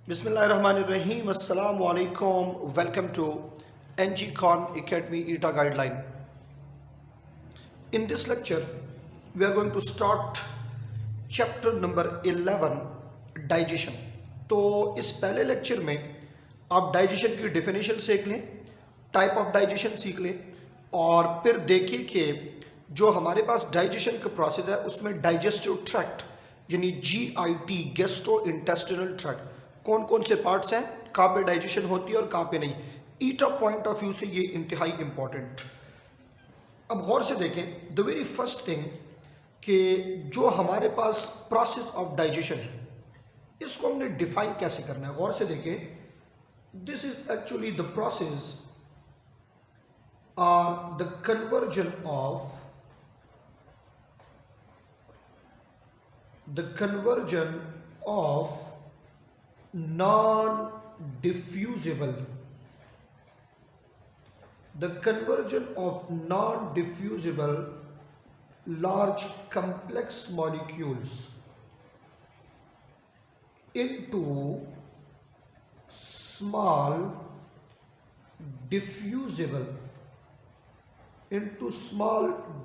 Bismillahirrahmanirrahim. Assalamu alaikum. Welcome to NG Khan Academy ETA Guideline. In this lecture, we are going to start chapter number 11, digestion. तो इस पहले lecture में आप digestion की definition सीख लें, टाइप ऑफ डाइजेशन सीख लें और फिर देखिए कि जो हमारे पास डाइजेशन का प्रोसेस है उसमें डाइजेस्टिव ट्रैक्ट यानी GIT गैस्ट्रो इंटेस्टिनल ट्रैक्ट कौन कौन से पार्ट्स हैं, कहाँ पे डाइजेशन होती है और कहाँ पे नहीं। ईटा पॉइंट ऑफ व्यू से ये इंतहाई इंपॉर्टेंट। अब गौर से देखें, द वेरी फर्स्ट थिंग कि जो हमारे पास प्रोसेस ऑफ डाइजेशन है इसको हमने डिफाइन कैसे करना है। गौर से देखें, this is actually the process are the conversion of non-diffusible large complex molecules into small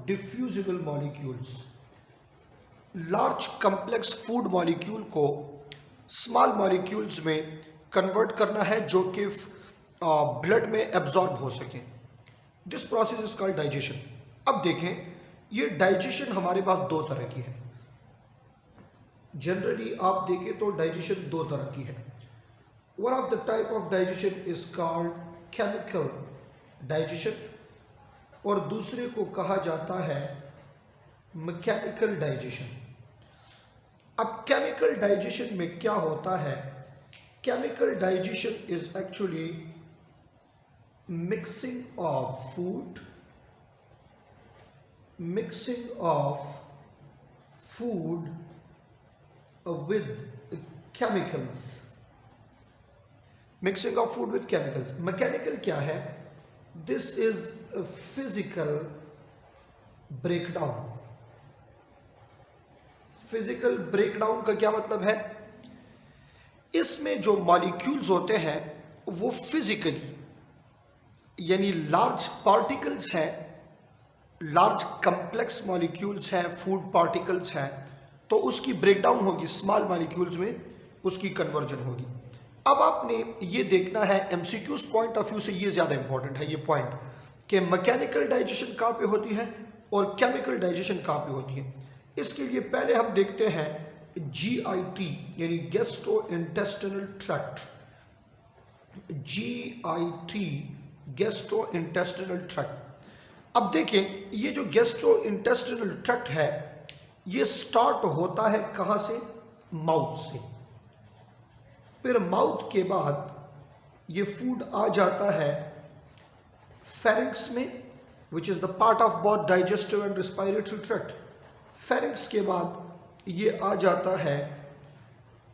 diffusible molecules। Large complex food molecule को स्मॉल मॉलिक्यूल्स में कन्वर्ट करना है जो कि ब्लड में एब्जॉर्ब हो सके। This process is called digestion. अब देखें, ये डाइजेशन हमारे पास दो तरह की है। जनरली आप देखें तो डाइजेशन दो तरह की है। One of the type of digestion is called chemical digestion और दूसरे को कहा जाता है मैकेनिकल डाइजेशन। अब केमिकल डाइजेशन में क्या होता है? Chemical digestion is actually mixing of food with chemicals। Mixing of food with chemicals. Mechanical क्या है? This is physical breakdown. Physical breakdown का क्या मतलब है? इसमें जो मॉलिक्यूल्स होते हैं वो फिजिकली यानी लार्ज पार्टिकल्स हैं, लार्ज कम्प्लेक्स मॉलिक्यूल्स हैं, फूड पार्टिकल्स हैं, तो उसकी ब्रेकडाउन होगी, स्मॉल मॉलिक्यूल्स में उसकी कन्वर्जन होगी। अब आपने ये देखना है MCQs पॉइंट ऑफ व्यू से, ये ज़्यादा इंपॉर्टेंट है ये पॉइंट कि मैकेनिकल डाइजेशन कहाँ पे होती है और केमिकल डाइजेशन कहाँ पे होती है। इसके लिए पहले हम देखते हैं GIT यानी gastro intestinal tract. GIT gastro intestinal tract. अब देखें, ये जो गैस्ट्रो इंटेस्टिनल ट्रैक्ट है ये स्टार्ट होता है कहाँ से? माउथ से। फिर माउथ के बाद ये फूड आ जाता है फेरिंक्स में, which is the part of both digestive and respiratory tract. Pharynx के बाद ये आ जाता है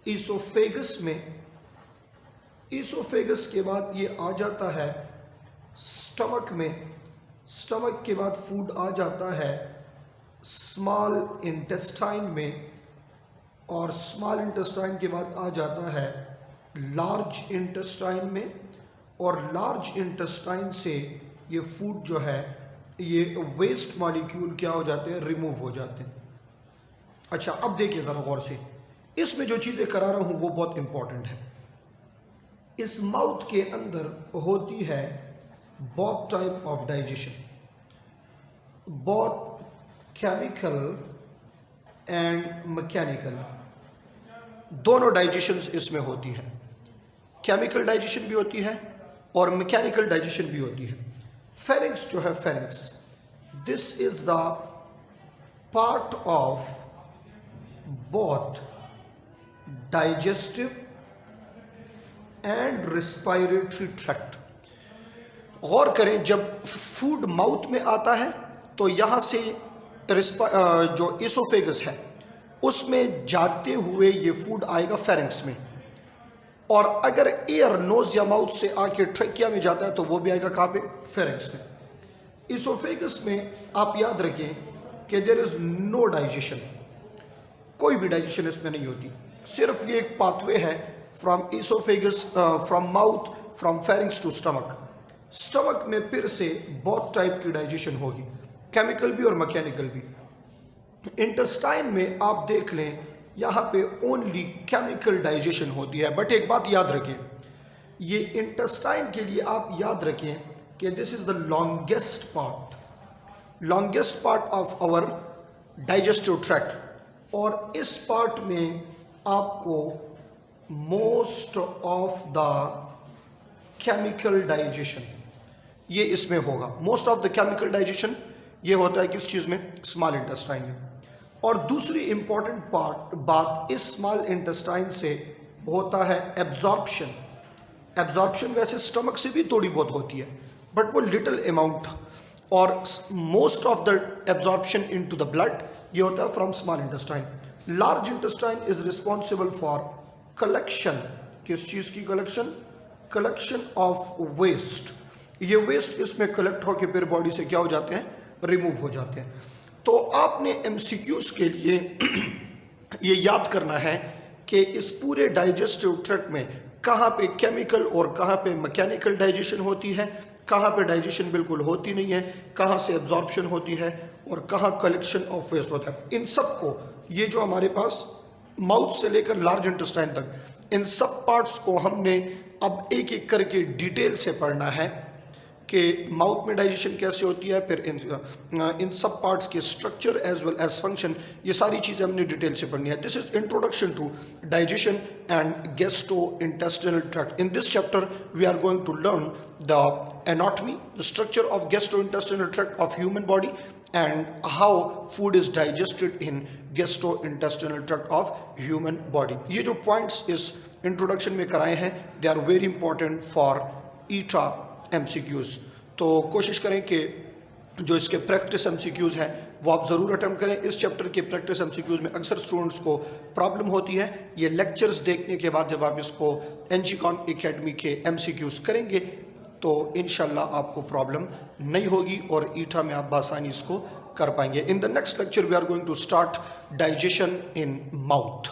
ईसोफेगस में। ईसोफेगस के बाद ये आ जाता है स्टमक में। स्टमक के बाद फूड आ जाता है स्मॉल इंटेस्टाइन में और स्मॉल इंटेस्टाइन के बाद आ जाता है लार्ज इंटेस्टाइन में और लार्ज इंटेस्टाइन से ये फूड जो है ये वेस्ट मॉलिक्यूल क्या हो जाते हैं? रिमूव हो जाते हैं। अच्छा, अब देखिए ज़रा गौर से, इसमें जो चीज़ें करा रहा हूँ वो बहुत इंपॉर्टेंट है। इस माउथ के अंदर होती है both type of digestion, both chemical and mechanical, दोनों डाइजेशंस इसमें होती है। केमिकल डाइजेशन भी होती है और मैकेनिकल डाइजेशन भी होती है। फेरिंक्स जो है, pharynx, this is the part of both digestive and respiratory tract. गौर करें, जब फूड माउथ में आता है तो यहाँ से जो इसोफेगस है उसमें जाते हुए ये फूड आएगा फेरिंक्स में, और अगर एयर नोज या माउथ से आके ट्रेकिया में जाता है तो वो भी आएगा कहाँ पे? फेरिंक्स में। इसोफेगस में आप याद रखें कि देयर इज नो डाइजेशन, कोई भी डाइजेशन इसमें नहीं होती। सिर्फ ये एक पाथवे है from oesophagus, from mouth, from pharynx to stomach. Stomach में फिर से बहुत टाइप की डाइजेशन होगी, केमिकल भी और मैकेनिकल भी। इंटेस्टाइन में आप देख लें यहाँ पे ओनली केमिकल डाइजेशन होती है। बट एक बात याद रखें, ये इंटेस्टाइन के लिए आप याद रखें कि this is the longest part of our digestive tract, और इस पार्ट में आपको most of the chemical digestion ये इसमें होगा। Most of the chemical digestion ये होता है किस चीज़ में? स्मॉल इंटेस्टाइन में। और दूसरी इंपॉर्टेंट बात इस स्मॉल इंटेस्टाइन से होता है एब्जॉर्प्शन। एब्जॉर्प्शन वैसे स्टमक से भी थोड़ी बहुत होती है, बट वो लिटिल अमाउंट, और most of the absorption into the blood ये होता है from small intestine. Large intestine is responsible for collection, किस चीज़ की कलेक्शन? Collection of waste. ये वेस्ट इसमें कलेक्ट होकर फिर बॉडी से क्या हो जाते हैं? रिमूव हो जाते हैं। तो आपने एमसीक्यूज के लिए ये याद करना है कि इस पूरे डाइजेस्टिव ट्रैक्ट में कहाँ पे केमिकल और कहाँ पे मैकेनिकल डाइजेशन होती है, कहाँ पे डाइजेशन बिल्कुल होती नहीं है, कहाँ से एब्जॉर्प्शन होती है और कहाँ कलेक्शन ऑफ वेस्ट होता है। इन सब को, ये जो हमारे पास माउथ से लेकर लार्ज इंटेस्टाइन तक, इन सब पार्ट्स को हमने अब एक एक करके डिटेल से पढ़ना है कि माउथ में डाइजेशन कैसे होती है, फिर इन सब पार्ट्स के structure as well as function, ये सारी चीज़ें हमने डिटेल से पढ़नी है। This is introduction to digestion and gastrointestinal tract. In this chapter we are going to learn the anatomy, the structure of gastrointestinal tract of human body and how food is digested in gastrointestinal tract of human body। ये जो points इस introduction में कराए हैं, they are very important for ETA MCQs। तो कोशिश करें कि जो इसके प्रैक्टिस MCQs हैं वो आप ज़रूर अटेम्प्ट करें। इस चैप्टर के प्रैक्टिस MCQs में अक्सर स्टूडेंट्स को प्रॉब्लम होती है। ये लेक्चर्स देखने के बाद जब आप इसको NGCon Academy के MCQs करेंगे तो इंशाल्लाह आपको प्रॉब्लम नहीं होगी और ईटा में आप आसानी इसको कर पाएंगे। In the next lecture we are going to start digestion in mouth.